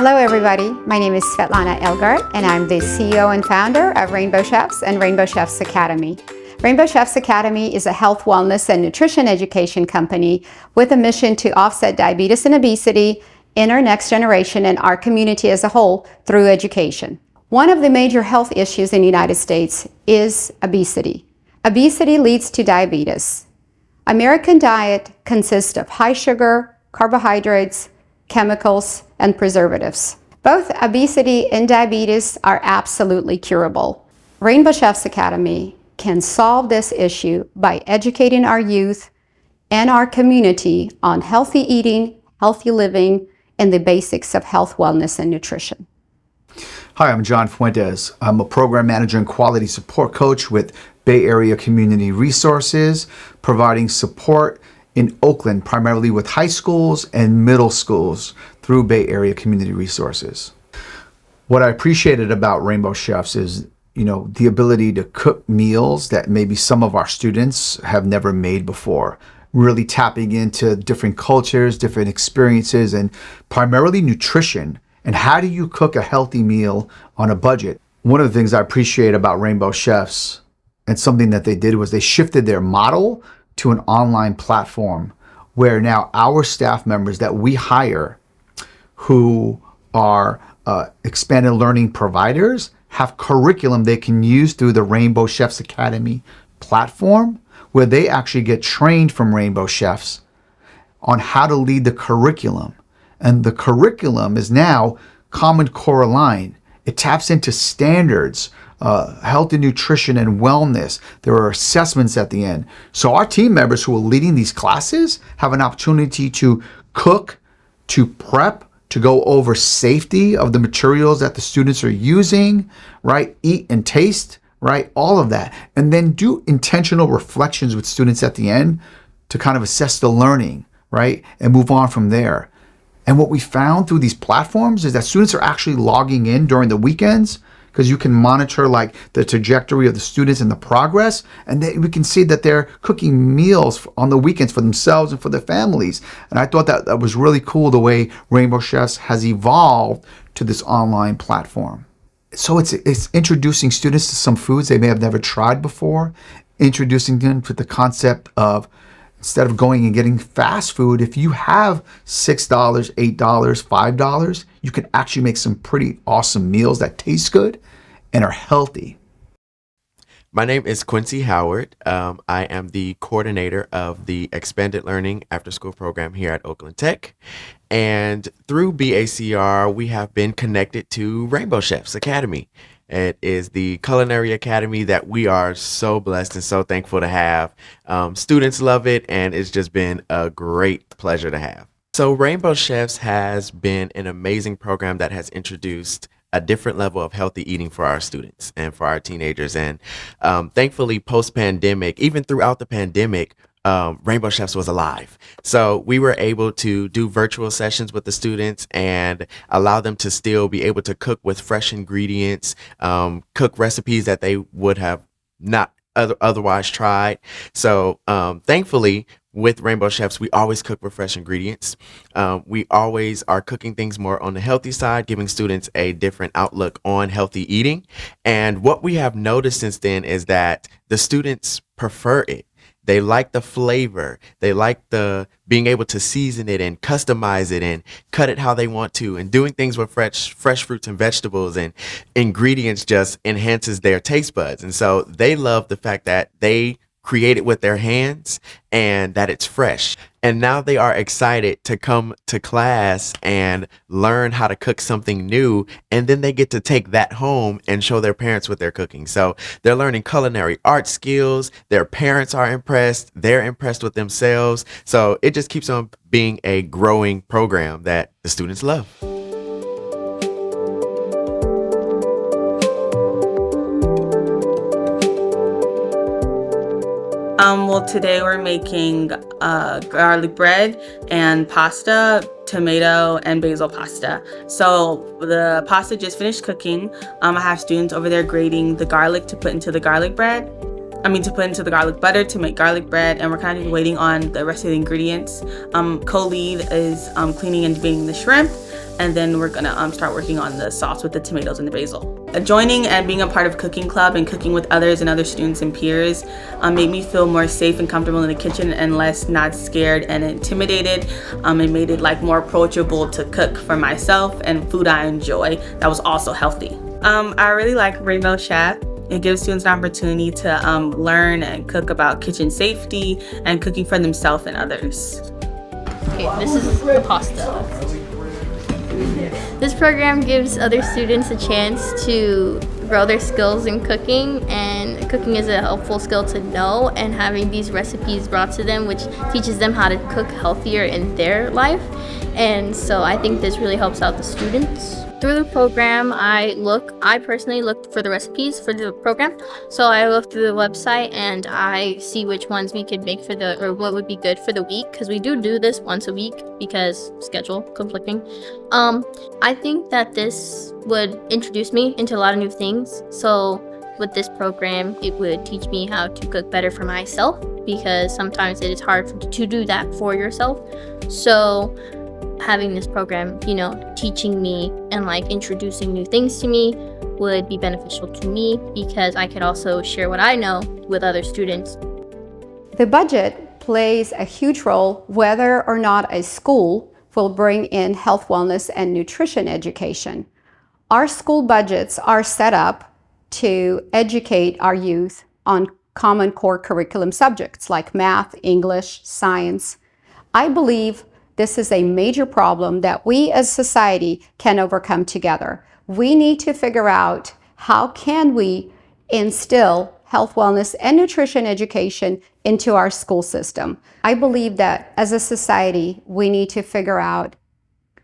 Hello everybody, my name is Svetlana Elgart and I'm the CEO and founder of Rainbow Chefs and Rainbow Chefs Academy. Rainbow Chefs Academy is a health, wellness, and nutrition education company with a mission to offset diabetes and obesity in our next generation and our community as a whole through education. One of the major health issues in the United States is obesity. Obesity leads to diabetes. American diet consists of high sugar, carbohydrates, chemicals, and preservatives. Both obesity and diabetes are absolutely curable. Rainbow Chefs Academy can solve this issue by educating our youth and our community on healthy eating, healthy living, and the basics of health, wellness, and nutrition. Hi, I'm John Fuentes. I'm a program manager and quality support coach with Bay Area Community Resources, providing support in Oakland, primarily with high schools and middle schools through Bay Area Community Resources. What I appreciated about Rainbow Chefs is, the ability to cook meals that maybe some of our students have never made before, really tapping into different cultures, different experiences, and primarily nutrition. And how do you cook a healthy meal on a budget? One of the things I appreciate about Rainbow Chefs, and something that they did, was they shifted their model to an online platform where now our staff members that we hire who are expanded learning providers have curriculum they can use through the Rainbow Chefs Academy platform, where they actually get trained from Rainbow Chefs on how to lead the curriculum. And the curriculum is now Common Core aligned. It taps into standards, health and nutrition and wellness. There are assessments at the end. So our team members who are leading these classes have an opportunity to cook, to prep, to go over safety of the materials that the students are using, right? Eat and taste, right? All of that. And then do intentional reflections with students at the end to kind of assess the learning, right? And move on from there. And what we found through these platforms is that students are actually logging in during the weekends, because you can monitor like the trajectory of the students and the progress. And we can see that they're cooking meals on the weekends for themselves and for their families. And I thought that was really cool, the way Rainbow Chefs has evolved to this online platform. So it's introducing students to some foods they may have never tried before, introducing them to the concept of, instead of going and getting fast food, if you have $6, $8, $5, you can actually make some pretty awesome meals that taste good and are healthy. My name is Quincy Howard. I am the coordinator of the Expanded Learning After School program here at Oakland Tech. And through BACR, we have been connected to Rainbow Chefs Academy. It is the culinary academy that we are so blessed and so thankful to have. Students love it, and it's just been a great pleasure to have. So Rainbow Chefs has been an amazing program that has introduced a different level of healthy eating for our students and for our teenagers. And thankfully, post-pandemic, even throughout the pandemic, Rainbow Chefs was alive. So we were able to do virtual sessions with the students and allow them to still be able to cook with fresh ingredients, cook recipes that they would have not otherwise tried. So thankfully, with Rainbow Chefs, we always cook with fresh ingredients. We always are cooking things more on the healthy side, giving students a different outlook on healthy eating. And what we have noticed since then is that the students prefer it. They like the flavor. They like the being able to season it and customize it and cut it how they want to, and doing things with fresh fruits and vegetables and ingredients just enhances their taste buds. And so they love the fact that they create it with their hands and that it's fresh. And now they are excited to come to class and learn how to cook something new. And then they get to take that home and show their parents what they're cooking. So they're learning culinary art skills. Their parents are impressed. They're impressed with themselves. So it just keeps on being a growing program that the students love. Well, today we're making garlic bread and pasta, tomato and basil pasta. So the pasta just finished cooking. I have students over there grating the garlic to put into the garlic bread. to put into the garlic butter to make garlic bread, and we're kind of waiting on the rest of the ingredients. Co-lead is cleaning and debating the shrimp, and then we're gonna start working on the sauce with the tomatoes and the basil. Joining and being a part of cooking club and cooking with others and other students and peers made me feel more safe and comfortable in the kitchen and less not scared and intimidated. It made it like more approachable to cook for myself and food I enjoy that was also healthy. I really like Rainbow Chef. It gives students an opportunity to learn and cook about kitchen safety and cooking for themselves and others. Okay, this is the pasta. This program gives other students a chance to grow their skills in cooking, and cooking is a helpful skill to know, and having these recipes brought to them which teaches them how to cook healthier in their life. And so I think this really helps out the students. Through the program, I personally looked for the recipes for the program. So I look through the website and I see which ones we could make or what would be good for the week, because we do this once a week because schedule conflicting. I think that this would introduce me into a lot of new things. So with this program, it would teach me how to cook better for myself, because sometimes it is hard to do that for yourself. So having this program, teaching me and introducing new things to me would be beneficial to me, because I could also share what I know with other students. The budget plays a huge role whether or not a school will bring in health, wellness, and nutrition education. Our school budgets are set up to educate our youth on common core curriculum subjects like math, English, science. I believe this is a major problem that we as society can overcome together. We need to figure out how can we instill health, wellness, and nutrition education into our school system. I believe that as a society, we need to figure out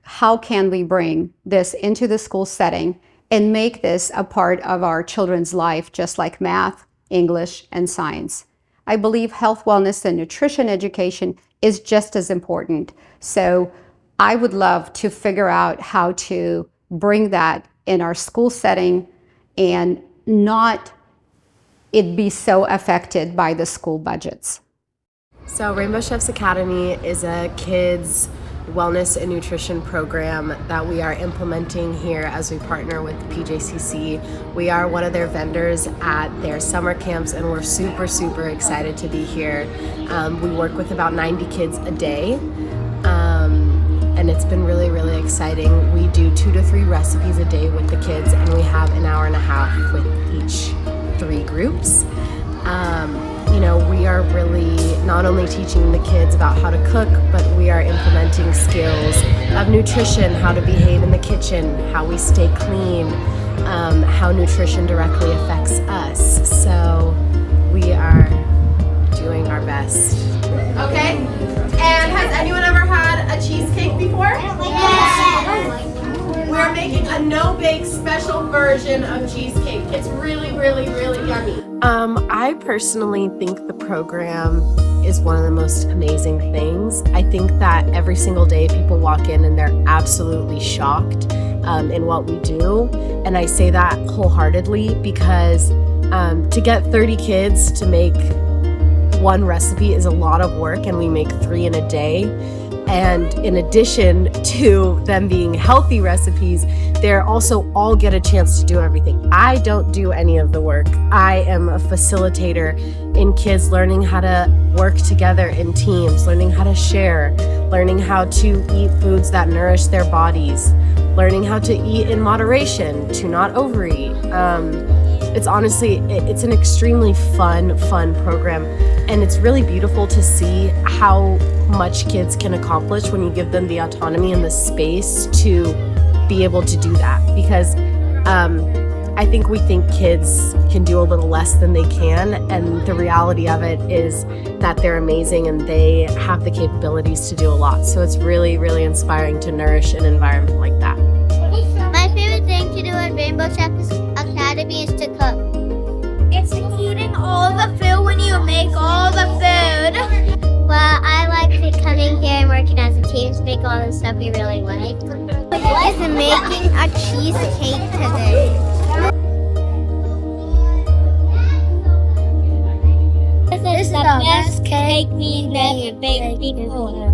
how can we bring this into the school setting and make this a part of our children's life, just like math, English, and science. I believe health, wellness, and nutrition education is just as important. So I would love to figure out how to bring that in our school setting and not it be so affected by the school budgets. So Rainbow Chefs Academy is a kids wellness and nutrition program that we are implementing here as we partner with the PJCC. We are one of their vendors at their summer camps, and we're super excited to be here. We work with about 90 kids a day, and it's been really exciting. We do 2 to 3 recipes a day with the kids, and we have an hour and a half with each 3 groups. We are really not only teaching the kids about how to cook, but we are implementing skills of nutrition, how to behave in the kitchen, how we stay clean, how nutrition directly affects us. So we are doing our best. Okay, and has anyone ever had a cheesecake before? Yes! We're making a no-bake special version of cheesecake. It's really yummy. I personally think the program is one of the most amazing things. I think that every single day people walk in and they're absolutely shocked in what we do. And I say that wholeheartedly because to get 30 kids to make one recipe is a lot of work, and we make 3 in a day. And in addition to them being healthy recipes, they also all get a chance to do everything. I don't do any of the work. I am a facilitator in kids learning how to work together in teams, learning how to share, learning how to eat foods that nourish their bodies, learning how to eat in moderation, to not overeat. It's an extremely fun program, and it's really beautiful to see how much kids can accomplish when you give them the autonomy and the space to be able to do that. Because I think we think kids can do a little less than they can, and the reality of it is that they're amazing and they have the capabilities to do a lot. So it's really inspiring to nourish an environment like that. My favorite thing to do at Rainbow Chefs Academy is to cook. It's eating all the food when you make all the food. Well, I like coming here and working as a team to make all the stuff we really like. Is making a cheesecake today. Cake me make a big hole.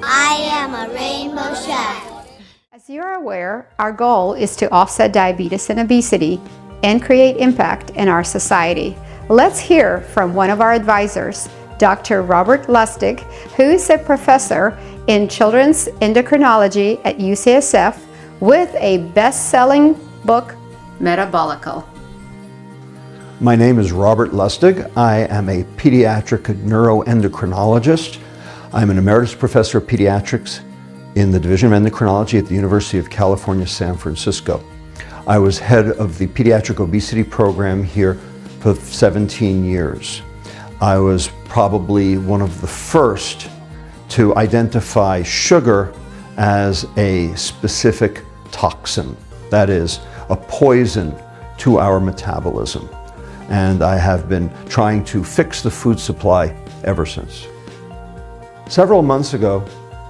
I am a rainbow chef. As you're aware, our goal is to offset diabetes and obesity and create impact in our society. Let's hear from one of our advisors, Dr. Robert Lustig, who is a professor in children's endocrinology at UCSF with a best-selling book, 𝐸𝐸. My name is Robert Lustig. I am a pediatric neuroendocrinologist. I'm an emeritus professor of pediatrics in the Division of Endocrinology at the University of California, San Francisco. I was head of the pediatric obesity program here for 17 years. I was probably one of the first to identify sugar as a specific toxin, that is, a poison to our metabolism. And I have been trying to fix the food supply ever since. Several months ago,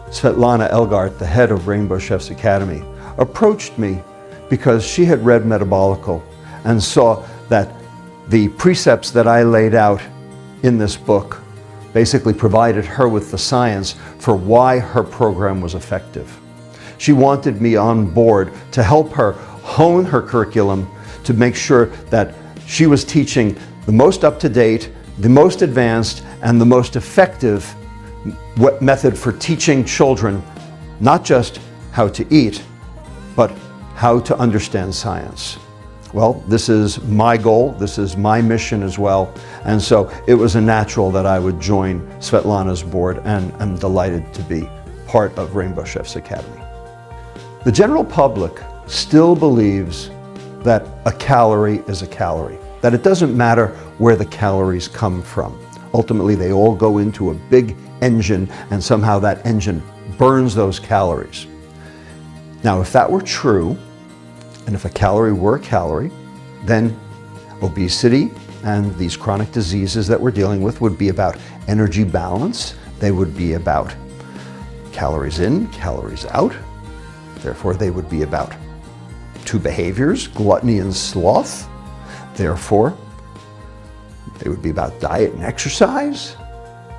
Svetlana Elgart, the head of Rainbow Chefs Academy, approached me because she had read 𝐸𝐸 and saw that the precepts that I laid out in this book basically provided her with the science for why her program was effective. She wanted me on board to help her hone her curriculum to make sure that she was teaching the most up-to-date, the most advanced, and the most effective method for teaching children not just how to eat, but how to understand science. Well, this is my goal, this is my mission as well, and so it was a natural that I would join Svetlana's board, and I'm delighted to be part of Rainbow Chefs Academy. The general public still believes that a calorie is a calorie, that it doesn't matter where the calories come from. Ultimately, they all go into a big engine, and somehow that engine burns those calories. Now, if that were true, and if a calorie were a calorie, then obesity and these chronic diseases that we're dealing with would be about energy balance. They would be about calories in, calories out. Therefore, they would be about two behaviors, gluttony and sloth. Therefore, they would be about diet and exercise.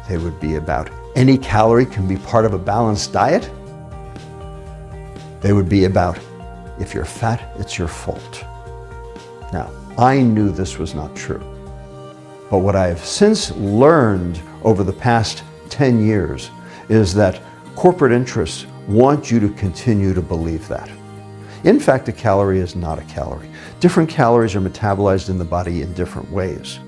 They would be about any calorie can be part of a balanced diet. They would be about if you're fat, it's your fault. Now, I knew this was not true. But what I have since learned over the past 10 years is that corporate interests want you to continue to believe that. In fact, a calorie is not a calorie. Different calories are metabolized in the body in different ways.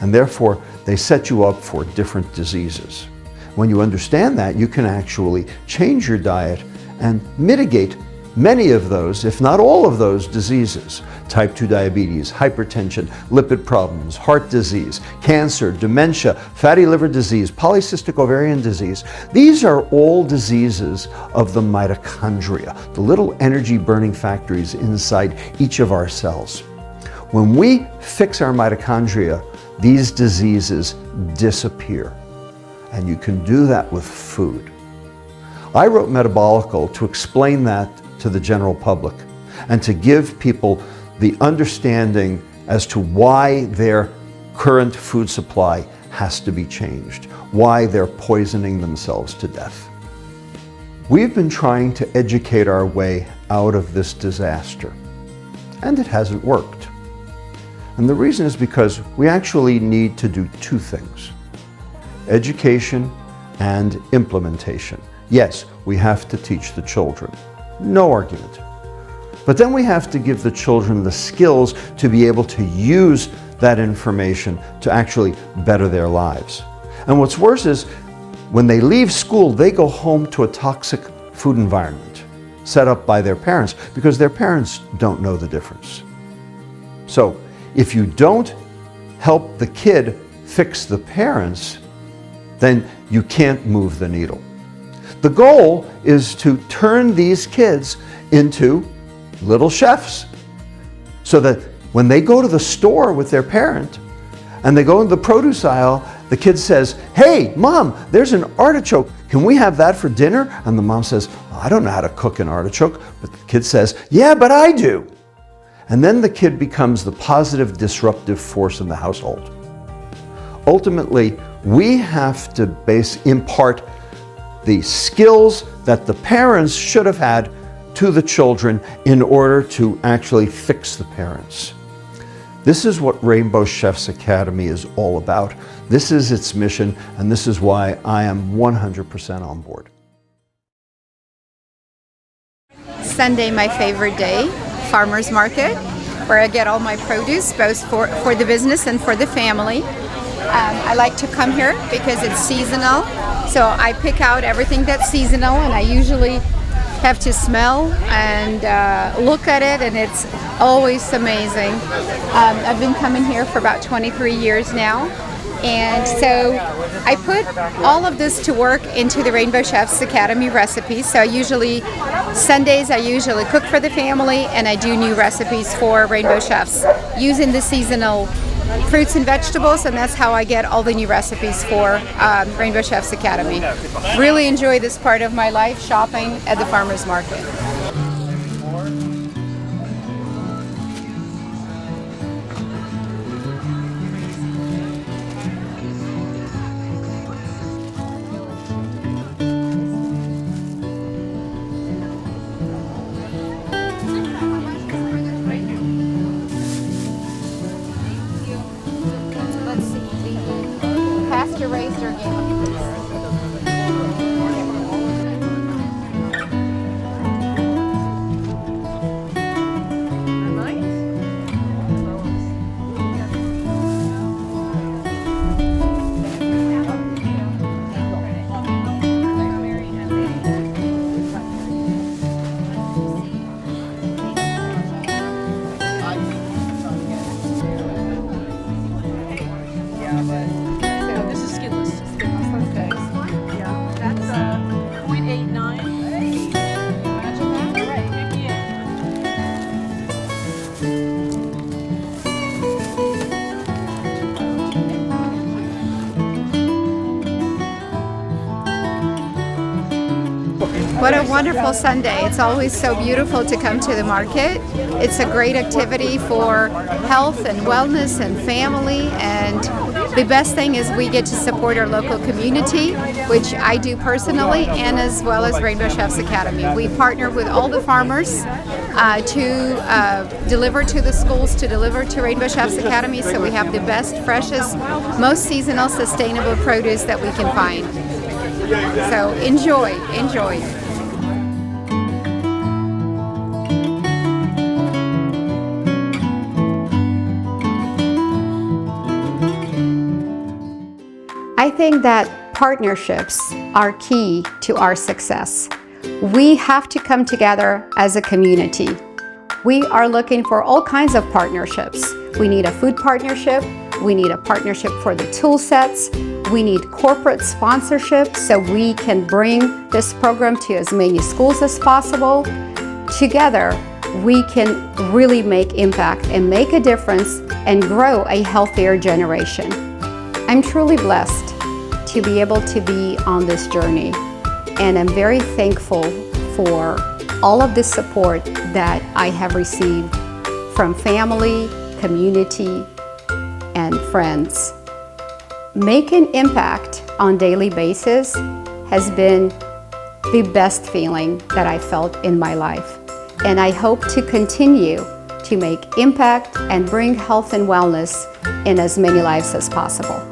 And therefore, they set you up for different diseases. When you understand that, you can actually change your diet and mitigate many of those, if not all of those diseases. Type 2 diabetes, hypertension, lipid problems, heart disease, cancer, dementia, fatty liver disease, polycystic ovarian disease. These are all diseases of the mitochondria, the little energy burning factories inside each of our cells. When we fix our mitochondria, these diseases disappear. And you can do that with food. I wrote 𝐸𝐸 to explain that to the general public and to give people the understanding as to why their current food supply has to be changed, why they're poisoning themselves to death. We've been trying to educate our way out of this disaster, and it hasn't worked. And the reason is because we actually need to do two things: education and implementation. Yes, we have to teach the children, no argument. But then we have to give the children the skills to be able to use that information to actually better their lives. And what's worse is, when they leave school, they go home to a toxic food environment set up by their parents because their parents don't know the difference. So if you don't help the kid fix the parents, then you can't move the needle. The goal is to turn these kids into little chefs so that when they go to the store with their parent and they go into the produce aisle, the kid says, "Hey, Mom, there's an artichoke. Can we have that for dinner?" And the mom says, "I don't know how to cook an artichoke." But the kid says, "Yeah, but I do." And then the kid becomes the positive disruptive force in the household. Ultimately, we have to impart the skills that the parents should have had to the children in order to actually fix the parents. This is what Rainbow Chefs Academy is all about. This is its mission, and this is why I am 100% on board. Sunday, my favorite day, farmers market, where I get all my produce, both for the business and for the family. I like to come here because it's seasonal, so I pick out everything that's seasonal, and I usually have to smell and look at it, and it's always amazing. I've been coming here for about 23 years now, and so I put all of this to work into the Rainbow Chefs Academy recipes. So Sundays I usually cook for the family, and I do new recipes for Rainbow Chefs using the seasonal fruits and vegetables, and that's how I get all the new recipes for Rainbow Chefs Academy. Really enjoy this part of my life, shopping at the farmers market. Raised organic. What a wonderful Sunday. It's always so beautiful to come to the market. It's a great activity for health and wellness and family, and the best thing is we get to support our local community, which I do personally, and as well as Rainbow Chefs Academy. We partner with all the farmers to deliver to the schools, to deliver to Rainbow Chefs Academy, so we have the best, freshest, most seasonal, sustainable produce that we can find. So enjoy. I think that partnerships are key to our success. We have to come together as a community. We are looking for all kinds of partnerships. We need a food partnership. We need a partnership for the tool sets. We need corporate sponsorship so we can bring this program to as many schools as possible. Together, we can really make impact and make a difference and grow a healthier generation. I'm truly blessed to be able to be on this journey, and I'm very thankful for all of the support that I have received from family, community, and friends. Making impact on a daily basis has been the best feeling that I felt in my life, and I hope to continue to make impact and bring health and wellness in as many lives as possible.